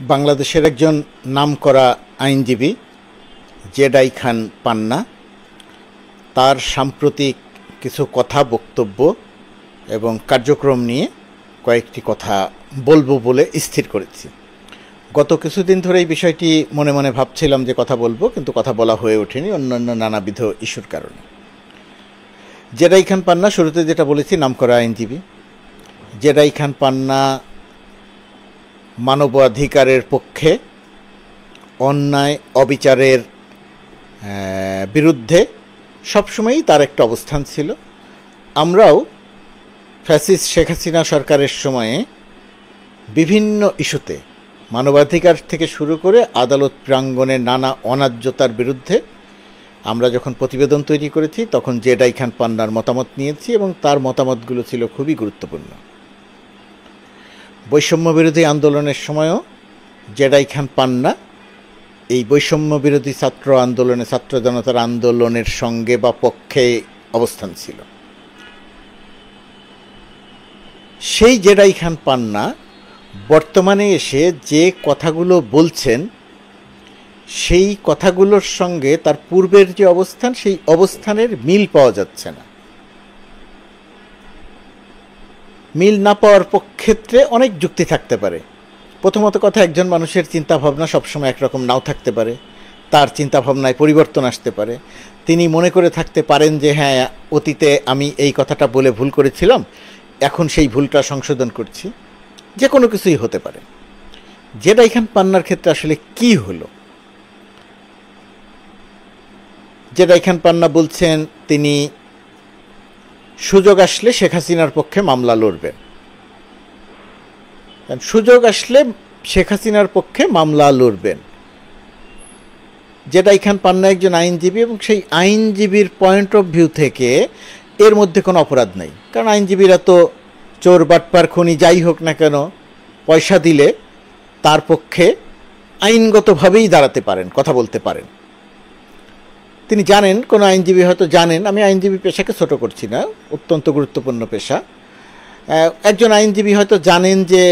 বাংলাদেশের একজন নামকরা আইনজীবী জেডাই খান পান্না তার সাম্প্রতিক কিছু কথা, বক্তব্য এবং কার্যক্রম নিয়ে কয়েকটি কথা বলবো বলে স্থির করেছি। গত কিছুদিন ধরে এই বিষয়টি মনে মনে ভাবছিলাম যে কথা বলবো, কিন্তু কথা বলা হয়ে ওঠেনি অন্যান্য নানাবিধ ইস্যুর কারণে। জেডাই খান পান্না, শুরুতে যেটা বলেছি, নামকরা আইনজীবী। জেডাই খান পান্না মানবাধিকারের পক্ষে, অন্যায় অবিচারের বিরুদ্ধে সবসময়ই তার একটা অবস্থান ছিল। আমরাও ফ্যাসিস্ট শেখ হাসিনা সরকারের সময়ে বিভিন্ন ইস্যুতে মানবাধিকার থেকে শুরু করে আদালত প্রাঙ্গণে নানা অন্যায্যতার বিরুদ্ধে আমরা যখন প্রতিবেদন তৈরি করেছি, তখন জেডাই খান পান্নার মতামত নিয়েছি এবং তার মতামতগুলো ছিল খুবই গুরুত্বপূর্ণ। বৈষম্য বিরোধী আন্দোলনের সময়ও জেডাই খান পান্না এই বৈষম্য বিরোধী ছাত্র আন্দোলনে, ছাত্র জনতার আন্দোলনের সঙ্গে বা পক্ষে অবস্থান ছিল। সেই জেডাই খান পান্না বর্তমানে এসে যে কথাগুলো বলছেন, সেই কথাগুলোর সঙ্গে তার পূর্বের যে অবস্থান, সেই অবস্থানের মিল পাওয়া যাচ্ছে না। মিল না পাওয়ার ক্ষেত্রে অনেক যুক্তি থাকতে পারে। প্রথমত কথা, একজন মানুষের চিন্তাভাবনা সবসময় একরকম নাও থাকতে পারে, তার চিন্তাভাবনায় পরিবর্তন আসতে পারে। তিনি মনে করে থাকতে পারেন যে হ্যাঁ, অতীতে আমি এই কথাটা বলে ভুল করেছিলাম, এখন সেই ভুলটা সংশোধন করছি। যে কোনো কিছুই হতে পারে। জেডাই খান পান্নার ক্ষেত্রে আসলে কি হলো? জেডাই খান পান্না বলছেন তিনি সুযোগ আসলে শেখ হাসিনার পক্ষে মামলা লড়বেন। সুযোগ আসলে শেখ হাসিনার পক্ষে মামলা লড়বেন। জেডাই খান পান্না একজন আইনজীবী এবং সেই আইনজীবীর পয়েন্ট অফ ভিউ থেকে এর মধ্যে কোনো অপরাধ নেই। কারণ আইনজীবীরা তো চোর, বাটপার, খুনি যাই হোক না কেন, পয়সা দিলে তার পক্ষে আইনগতভাবেই দাঁড়াতে পারেন, কথা বলতে পারেন। তিনি জানেন, কোনো আইনজীবী হয়তো জানেন, আমি আইনজীবী পেশাকে ছোট করছি না, অত্যন্ত গুরুত্বপূর্ণ পেশা। একজন আইনজীবী হয়তো জানেন যে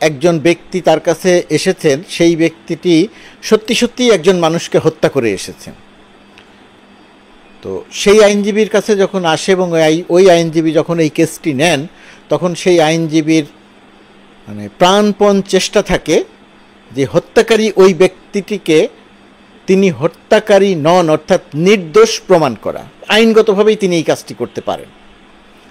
একজন ব্যক্তি তার কাছে এসেছেন, সেই ব্যক্তিটি সত্যি সত্যিই একজন মানুষকে হত্যা করে এসেছেন। তো সেই আইনজীবীর কাছে যখন আসে এবং ওই আইনজীবী যখন এই কেসটি নেন, তখন সেই আইনজীবীর প্রাণপণ চেষ্টা থাকে যে হত্যাকারী ওই ব্যক্তিটিকে তিনি হত্যাকারী নন, অর্থাৎ নির্দোষ প্রমাণ করা। আইনগতভাবেই তিনি এই কাজটি করতে পারেন।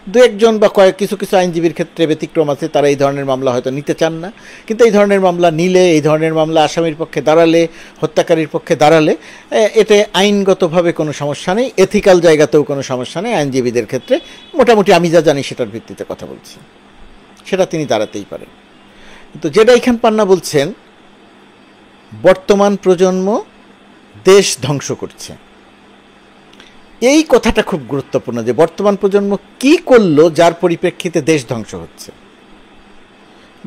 দু একজন বা কিছু কিছু আইনজীবীর ক্ষেত্রে ব্যতিক্রম আছে, তারা এই ধরনের মামলা হয়তো নিতে চান না। কিন্তু এই ধরনের মামলা নিলে, এই ধরনের মামলা আসামির পক্ষে দাঁড়ালে, হত্যাকারীর পক্ষে দাঁড়ালে, এতে আইনগতভাবে কোনো সমস্যা নেই, এথিক্যাল জায়গাতেও কোনো সমস্যা নেই। আইনজীবীদের ক্ষেত্রে মোটামুটি আমি যা জানি সেটার ভিত্তিতে কথা বলছি, সেটা তিনি দাঁড়াতেই পারেন। কিন্তু জেডাই খান পান্না বলছেন বর্তমান প্রজন্ম দেশ ধ্বংস করছে। এই কথাটা খুব গুরুত্বপূর্ণ যে বর্তমান প্রজন্ম কি করলো যার পরিপ্রেক্ষিতে দেশ ধ্বংস হচ্ছে।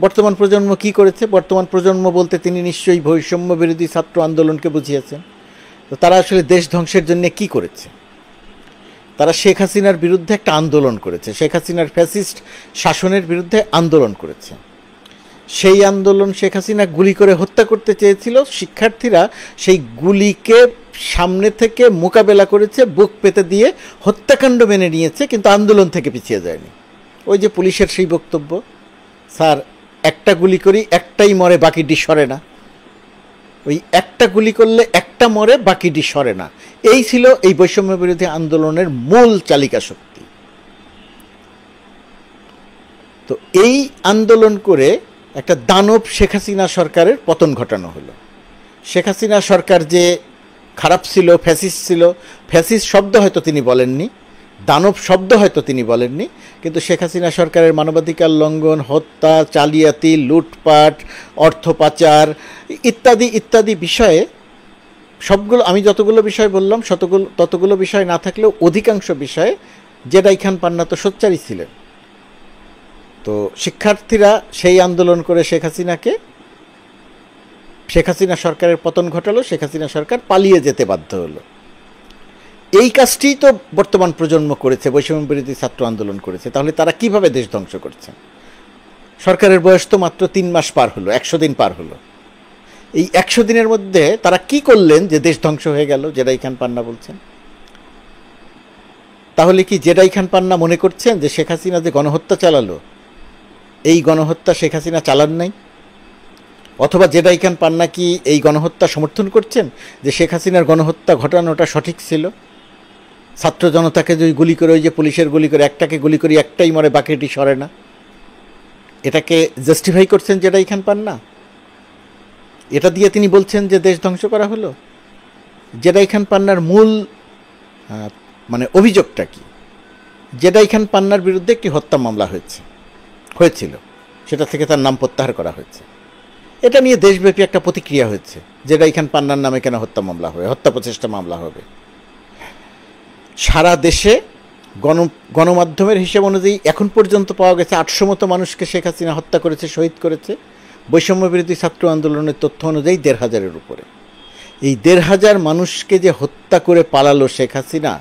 বর্তমান প্রজন্ম কি করেছে? বর্তমান প্রজন্ম বলতে তিনি নিশ্চয়ই বৈষম্য বিরোধী ছাত্র আন্দোলনকে বুঝিয়েছেন। তো তারা আসলে দেশ ধ্বংসের জন্য কি করেছে? তারা শেখ হাসিনার বিরুদ্ধে একটা আন্দোলন করেছে, শেখ হাসিনার ফ্যাসিস্ট শাসনের বিরুদ্ধে আন্দোলন করেছে। সেই আন্দোলন শেখ হাসিনা গুলি করে হত্যা করতে চেয়েছিল, শিক্ষার্থীরা সেই গুলিকে সামনে থেকে মোকাবেলা করেছে, বুক পেতে দিয়ে হত্যাকাণ্ড মেনে নিয়েছে, কিন্তু আন্দোলন থেকে পিছিয়ে যায়নি। ওই যে পুলিশের সেই বক্তব্য, স্যার একটা গুলি করি, একটাই মরে, বাকিটি সরে না। ওই একটা গুলি করলে একটা মরে, বাকিটি সরে না। এই ছিল এই বৈষম্য বিরোধী আন্দোলনের মূল চালিকা শক্তি। তো এই আন্দোলন করে একটা দানব শেখ হাসিনা সরকারের পতন ঘটানো হলো। শেখ হাসিনা সরকার যে খারাপ ছিল, ফ্যাসিস্ট ছিল, ফ্যাসিস্ট শব্দ হয়তো তিনি বলেননি, দানব শব্দ হয়তো তিনি বলেননি, কিন্তু শেখ হাসিনা সরকারের মানবাধিকার লঙ্ঘন, হত্যা, জালিয়াতি, লুটপাট, অর্থ পাচার ইত্যাদি ইত্যাদি বিষয়ে সবগুলো, আমি যতগুলো বিষয় বললাম ততগুলো বিষয় না থাকলেও অধিকাংশ বিষয়ে জেডাই খান পান্না তো সোচ্চারই ছিলেন। তো শিক্ষার্থীরা সেই আন্দোলন করে শেখ হাসিনা সরকারের পতন ঘটালো, শেখ হাসিনা সরকার পালিয়ে যেতে বাধ্য হলো। এই কাজটি তো বর্তমান প্রজন্ম করেছে, বৈষম্য বিরোধী ছাত্র আন্দোলন করেছে। তাহলে তারা কিভাবে দেশ ধ্বংস করছে? সরকারের বয়স তো মাত্র 3 মাস পার হলো, 100 দিন পার হলো। এই 100 দিনের মধ্যে তারা কি করলেন যে দেশ ধ্বংস হয়ে গেল, জেরাই খান পান্না বলছেন? তাহলে কি জেরাই খান পান্না মনে করছেন যে শেখ হাসিনা যে গণহত্যা চালালো, এই গণহত্যা শেখ হাসিনা চালান নাই? অথবা জেরাই খান পান্না কি এই গণহত্যা সমর্থন করছেন যে শেখ হাসিনার গণহত্যা ঘটানোটা সঠিক ছিল? ছাত্র জনতাকে যদি গুলি করে, ওই যে পুলিশের গুলি করে, একটাকে গুলি করি একটাই মরে বাকিটি সরে না, এটাকে জাস্টিফাই করছেন জেরাই খান পান্না? এটা দিয়ে তিনি বলছেন যে দেশ ধ্বংস করা হলো? জেরাই খান পান্নার মূল মানে অভিযোগটা কি? জেরাই খান পান্নার বিরুদ্ধে একটি হত্যা মামলা হয়েছিল, সেটা থেকে তার নাম প্রত্যাহার করা হয়েছে। এটা নিয়ে দেশব্যাপী একটা প্রতিক্রিয়া হয়েছে, জেরাই খান পান্নার নামে কেন হত্যা মামলা হবে, হত্যা প্রচেষ্টা মামলা হবে। সারা দেশে গণমাধ্যমের হিসেব অনুযায়ী এখন পর্যন্ত পাওয়া গেছে 800 মতো মানুষকে শেখ হাসিনা হত্যা করেছে, শহীদ করেছে। বৈষম্য বিরোধী ছাত্র আন্দোলনের তথ্য অনুযায়ী 1,500-এর উপরে। এই 1,500 মানুষকে যে হত্যা করে পালালো শেখ হাসিনা,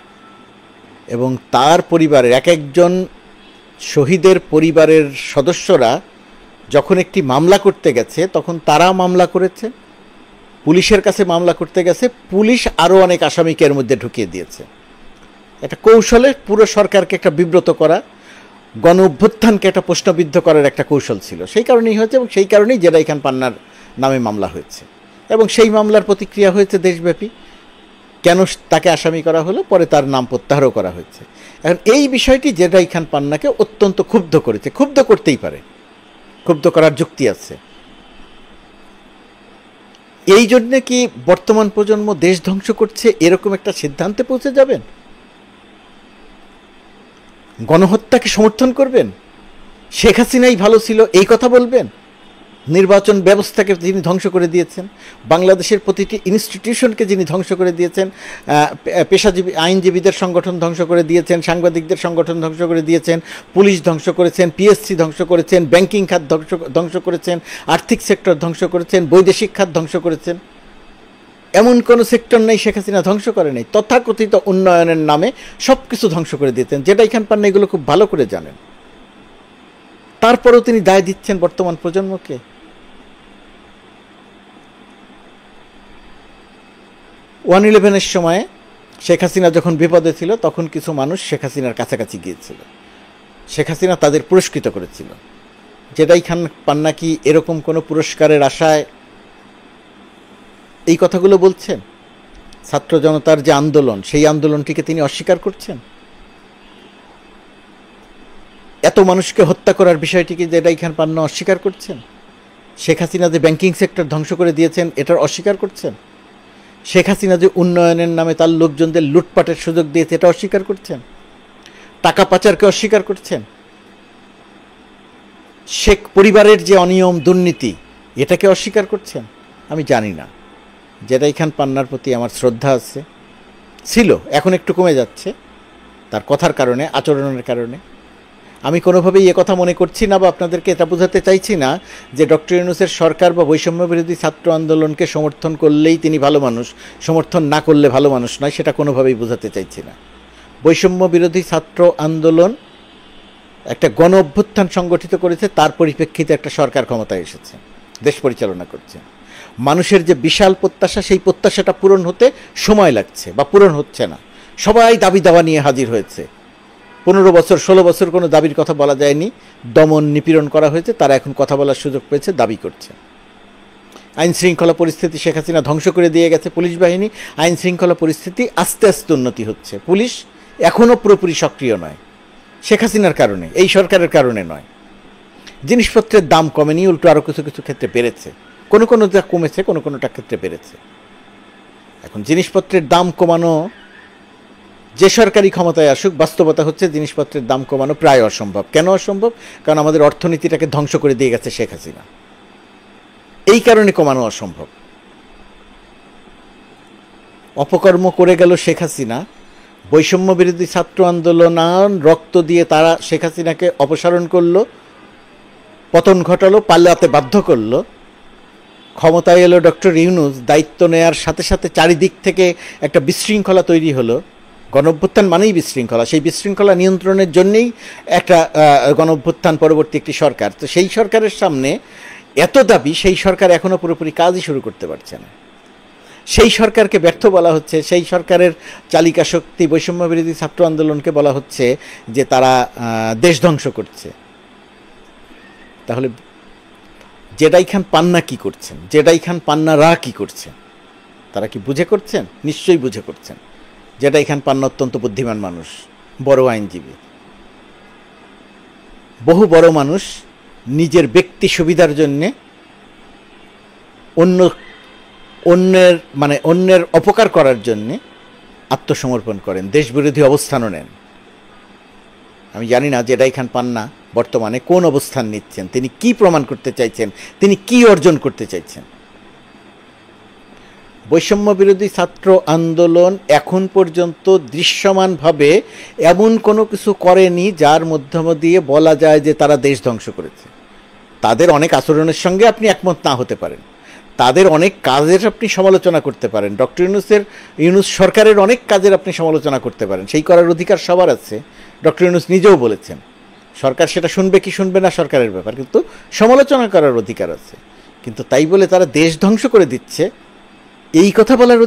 এবং তার পরিবারের এক একজন শহীদের পরিবারের সদস্যরা যখন একটি মামলা করতে গেছে, তখন তারা মামলা করেছে, পুলিশের কাছে মামলা করতে গেছে, পুলিশ আরও অনেক আসামিকে এর মধ্যে ঢুকিয়ে দিয়েছে। একটা কৌশলে পুরো সরকারকে একটা বিব্রত করা, গণ অভ্যুত্থানকে একটা প্রশ্নবিদ্ধ করার একটা কৌশল ছিল। সেই কারণেই হয়েছে, এবং সেই কারণেই জেরাই খান পান্নার নামে মামলা হয়েছে, এবং সেই মামলার প্রতিক্রিয়া হয়েছে দেশব্যাপী। কেন তাকে আসামি করা হলো, পরে তার নাম প্রত্যাহারও করা হয়েছে। এখন এই বিষয়টি জেরাই খান পান্নাকে অত্যন্ত ক্ষুব্ধ করেছে। ক্ষুব্ধ করতেই পারে, ক্ষুব্ধ করার যুক্তি আছে। এই জন্যে কি বর্তমান প্রজন্ম দেশ ধ্বংস করছে এরকম একটা সিদ্ধান্তে পৌঁছে যাবেন? গণহত্যাকে সমর্থন করবেন? শেখ হাসিনাই ভালো ছিল এই কথা বলবেন? নির্বাচন ব্যবস্থাকে যিনি ধ্বংস করে দিয়েছেন, বাংলাদেশের প্রতিটি ইনস্টিটিউশনকে যিনি ধ্বংস করে দিয়েছেন, পেশাজীবী আইনজীবীদের সংগঠন ধ্বংস করে দিয়েছেন, সাংবাদিকদের সংগঠন ধ্বংস করে দিয়েছেন, পুলিশ ধ্বংস করেছেন, পিএসসি ধ্বংস করেছেন, ব্যাংকিং খাত ধ্বংস করেছেন, আর্থিক সেক্টর ধ্বংস করেছেন, বৈদেশিক খাত ধ্বংস করেছেন। এমন কোনো সেক্টর নেই শেখ হাসিনা ধ্বংস করে নেই। তথাকথিত উন্নয়নের নামে সব কিছু ধ্বংস করে দিতেন। জেরাই খান পান্না এগুলো খুব ভালো করে জানেন। তারপরেও তিনি দায় দিচ্ছেন বর্তমান প্রজন্মকে। 1/11-এর সময় শেখ হাসিনা যখন বিপদে ছিল, তখন কিছু মানুষ শেখ হাসিনার কাছাকাছি গিয়েছিল, শেখ হাসিনা তাদের পুরস্কৃত করেছিল। জেরাই খান পান্না কি এরকম কোনো পুরস্কারের আশায় এই কথাগুলো বলছেন? ছাত্র জনতার যে আন্দোলন, সেই আন্দোলনটিকে তিনি অস্বীকার করছেন? এত মানুষকে হত্যা করার বিষয়টিকে জেরাই খান পান্না অস্বীকার করছেন? শেখ হাসিনা যে ব্যাংকিং সেক্টর ধ্বংস করে দিয়েছেন এটার অস্বীকার করছেন? শেখ হাসিনা যে উন্নয়নের নামে তার লোকজনদের লুটপাটের সুযোগ দিয়েছে এটা অস্বীকার করছেন? টাকা পাচারকে অস্বীকার করছেন? শেখ পরিবারের যে অনিয়ম দুর্নীতি এটাকে অস্বীকার করছেন? আমি জানি না। জেরাই খান পান্নার প্রতি আমার শ্রদ্ধা আছে, ছিল, এখন একটু কমে যাচ্ছে তার কথার কারণে, আচরণের কারণে। আমি কোনোভাবেই কথা মনে করছি না বা আপনাদেরকে এটা বোঝাতে চাইছি না যে ডক্টর ইউনূসের সরকার বা বৈষম্য বিরোধী ছাত্র আন্দোলনকে সমর্থন করলেই তিনি ভালো মানুষ, সমর্থন না করলে ভালো মানুষ নয়, সেটা কোনোভাবেই বোঝাতে চাইছি না। বৈষম্য বিরোধী ছাত্র আন্দোলন একটা গণ অভ্যুত্থান সংগঠিত করেছে, তার পরিপ্রেক্ষিতে একটা সরকার ক্ষমতায় এসেছে, দেশ পরিচালনা করছে। মানুষের যে বিশাল প্রত্যাশা, সেই প্রত্যাশাটা পূরণ হতে সময় লাগছে বা পূরণ হচ্ছে না। সবাই দাবি দাওয়া নিয়ে হাজির হয়েছে। 15 বছর 16 বছর কোনো দাবির কথা বলা যায়নি, দমন নিপীড়ন করা হয়েছে, তারা এখন কথা বলার সুযোগ পেয়েছে, দাবি করছে। আইন শৃঙ্খলা পরিস্থিতি শেখ হাসিনা ধ্বংস করে দিয়ে গেছে পুলিশ বাহিনী। আইন শৃঙ্খলা পরিস্থিতি আস্তে আস্তে উন্নতি হচ্ছে। পুলিশ এখনও পুরোপুরি সক্রিয় নয়, শেখ হাসিনার কারণে, এই সরকারের কারণে নয়। জিনিসপত্রের দাম কমেনি, উল্টো আরও কিছু কিছু ক্ষেত্রে বেড়েছে। কোনোটা কমেছে, কোনোটা ক্ষেত্রে বেড়েছে। এখন জিনিসপত্রের দাম কমানো, যে সরকারি ক্ষমতায় আসুক, বাস্তবতা হচ্ছে জিনিসপত্রের দাম কমানো প্রায় অসম্ভব। কেন অসম্ভব? কারণ আমাদের অর্থনীতিটাকে ধ্বংস করে দিয়ে গেছে শেখ হাসিনা, এই কারণে কমানো অসম্ভব। অপকর্ম করে গেল শেখ হাসিনা, বৈষম্য বিরোধী ছাত্র আন্দোলন রক্ত দিয়ে তারা শেখ হাসিনাকে অপসারণ করলো, পতন ঘটালো, পাল্লাতে বাধ্য করলো। ক্ষমতায় এলো ডক্টর ইউনূস, দায়িত্ব নেয়ার সাথে সাথে চারিদিক থেকে একটা বিশৃঙ্খলা তৈরি হলো। গণঅভ্যুত্থান মানেই বিশৃঙ্খলা, সেই বিশৃঙ্খলা নিয়ন্ত্রণের জন্যেই একটা গণঅভ্যুত্থান পরবর্তী একটি সরকার। তো সেই সরকারের সামনে এত দাবি, সেই সরকার এখনও পুরোপুরি কাজই শুরু করতে পারছে না। সেই সরকারকে ব্যর্থ বলা হচ্ছে, সেই সরকারের চালিকা শক্তি বৈষম্য বিরোধী ছাত্র আন্দোলনকে বলা হচ্ছে যে তারা দেশ ধ্বংস করছে। তাহলে জেডাই খান পান্না কি করছেন, জেডাই খান পান্নারা কি করছেন? তারা কি বুঝে করছেন? নিশ্চয়ই বুঝে করছেন। জেডাই খান পান্না অত্যন্ত বুদ্ধিমান মানুষ, বড় আইনজীবী। বহু বড় মানুষ নিজের ব্যক্তি সুবিধার জন্যে অন্যের অপকার করার জন্যে আত্মসমর্পণ করেন, দেশবিরোধী অবস্থানও নেন। আমি জানি না জেডাই খান পান্না বর্তমানে কোন অবস্থান নিচ্ছেন, তিনি কি প্রমাণ করতে চাইছেন, তিনি কি অর্জন করতে চাইছেন। বৈষম্য বিরোধী ছাত্র আন্দোলন এখন পর্যন্ত দৃশ্যমানভাবে এমন কোনো কিছু করেনি যার মধ্যম দিয়ে বলা যায় যে তারা দেশ ধ্বংস করেছে। তাদের অনেক আচরণের সঙ্গে আপনি একমত না হতে পারেন, তাদের অনেক কাজের আপনি সমালোচনা করতে পারেন, ডক্টর ইউনূস সরকারের অনেক কাজের আপনি সমালোচনা করতে পারেন, সেই করার অধিকার সবার আছে। ডক্টর ইউনূস নিজেও বলেছেন সরকার সেটা শুনবে কি শুনবে না সরকারের ব্যাপার, কিন্তু সমালোচনা করার অধিকার আছে। কিন্তু তাই বলে তারা দেশ ধ্বংস করে দিচ্ছে এই কথা বলার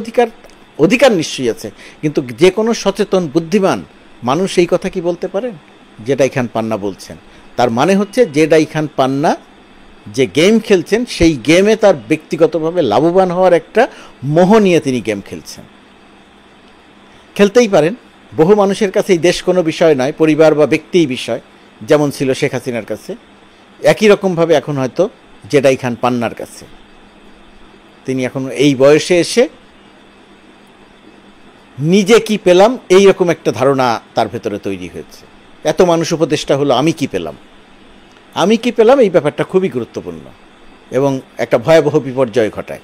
অধিকার নিশ্চয়ই আছে। কিন্তু যে কোনো সচেতন বুদ্ধিমান মানুষ এই কথা কি বলতে পারেন? জেডাই খান পান্না বলছেন। তার মানে হচ্ছে জেডাই খান পান্না যে গেম খেলছেন সেই গেমে তার ব্যক্তিগতভাবে লাভবান হওয়ার একটা মোহ নিয়ে তিনি গেম খেলছেন। খেলতেই পারেন, বহু মানুষের কাছে এই দেশ কোনো বিষয় নয়, পরিবার বা ব্যক্তিই বিষয়, যেমন ছিল শেখ হাসিনার কাছে। একই রকমভাবে এখন হয়তো জেডাই খান পান্নার কাছে। তিনি এখন এই বয়সে এসে নিজে কি পেলাম এই রকম একটা ধারণা তার ভেতরে তৈরি হয়েছে। এত মানুষ উপদেষ্টা হলো, আমি কি পেলাম, আমি কি পেলাম, এই ব্যাপারটা খুবই গুরুত্বপূর্ণ এবং একটা ভয়াবহ বিপর্যয় ঘটায়।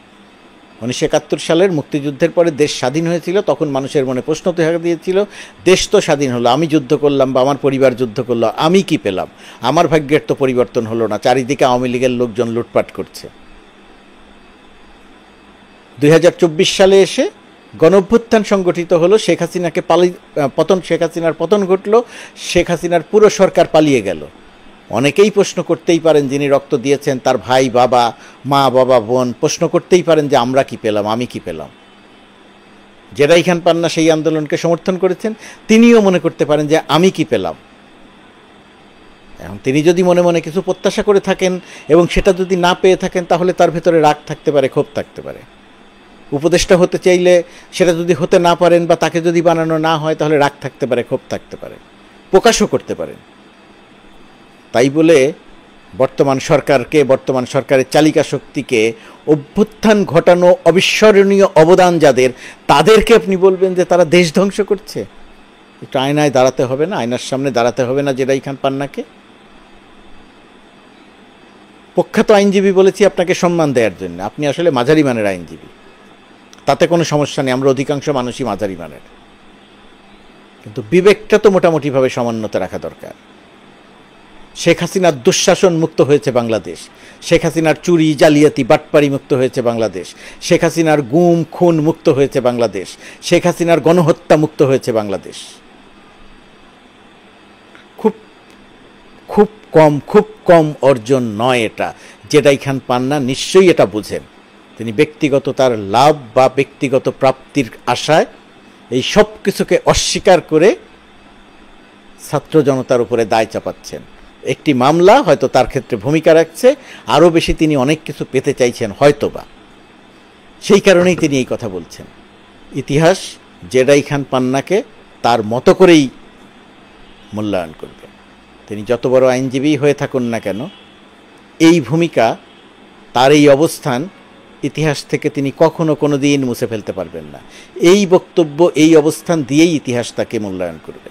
1971 সালের মুক্তিযুদ্ধের পরে দেশ স্বাধীন হয়েছিল, তখন মানুষের মনে প্রশ্ন দেখা দিয়েছিল, দেশ তো স্বাধীন হলো, আমি যুদ্ধ করলাম বা আমার পরিবার যুদ্ধ করলো, আমি কি পেলাম? আমার ভাগ্যের তো পরিবর্তন হলো না, চারিদিকে আওয়ামী লীগের লোকজন লুটপাট করছে। 2024 সালে এসে গণঅভ্যুত্থান সংগঠিত হলো, শেখ হাসিনার পতন ঘটলো, শেখ হাসিনার পুরো সরকার পালিয়ে গেল। অনেকেই প্রশ্ন করতেই পারেন, যিনি রক্ত দিয়েছেন তার ভাই, বাবা, মা, বাবা, বোন, প্রশ্ন করতেই পারেন যে আমরা কি পেলাম, আমি কি পেলাম? জেডাই খান পান্না সেই আন্দোলনকে সমর্থন করেছেন, তিনিও মনে করতে পারেন যে আমি কি পেলাম। এখন তিনি যদি মনে মনে কিছু প্রত্যাশা করে থাকেন এবং সেটা যদি না পেয়ে থাকেন, তাহলে তার ভেতরে রাগ থাকতে পারে, ক্ষোভ থাকতে পারে। উপদেষ্টা হতে চাইলে সেটা যদি হতে না পারেন বা তাকে যদি বানানো না হয়, তাহলে রাগ থাকতে পারে, ক্ষোভ থাকতে পারে, প্রকাশও করতে পারেন। তাই বলে বর্তমান সরকারের চালিকা শক্তিকে অভ্যুত্থান ঘটানো অবিস্মরণীয় অবদান যাদের, তাদেরকে আপনি বলবেন যে তারা দেশ ধ্বংস করছে? একটু আয়নায় দাঁড়াতে হবে না, আয়নার সামনে দাঁড়াতে হবে না জেডাই খান পান্নাকে? প্রখ্যাত আইনজীবী বলেছি আপনাকে সম্মান দেওয়ার জন্য, আপনি আসলে মাঝারি মানের আইনজীবী, তাতে কোনো সমস্যা নেই, আমরা অধিকাংশ মানুষই মাঝারি মানের। কিন্তু বিবেকটা তো মোটামুটিভাবে সমুন্নত রাখা দরকার। শেখ হাসিনার দুঃশাসন মুক্ত হয়েছে বাংলাদেশ, শেখ হাসিনার চুরি, জালিয়াতি, বাটপাড়ি মুক্ত হয়েছে বাংলাদেশ, শেখ হাসিনার গুম খুন মুক্ত হয়েছে বাংলাদেশ, শেখ হাসিনার গণহত্যা মুক্ত হয়েছে বাংলাদেশ। খুব কম অর্জন নয় এটা। জেডাই খান পান্না নিশ্চয়ই এটা বুঝেন। তিনি ব্যক্তিগত তার লাভ বা ব্যক্তিগত প্রাপ্তির আশায় এই সব কিছুকে অস্বীকার করে ছাত্র জনতার উপরে দায় চাপাচ্ছেন। একটি মামলা হয়তো তার ক্ষেত্রে ভূমিকা রাখছে, আরও বেশি তিনি অনেক কিছু পেতে চাইছেন হয়তোবা, সেই কারণেই তিনি এই কথা বলছেন। ইতিহাস জেডাই খান পান্নাকে তার মতো করেই মূল্যায়ন করবে। তিনি যত বড় আইনজীবী হয়ে থাকুন না কেন, এই ভূমিকা, তার এই অবস্থান ইতিহাস থেকে তিনি কখনো কোনো দিন মুছে ফেলতে পারবেন না। এই বক্তব্য, এই অবস্থান দিয়েই ইতিহাস তাকে মূল্যায়ন করবে।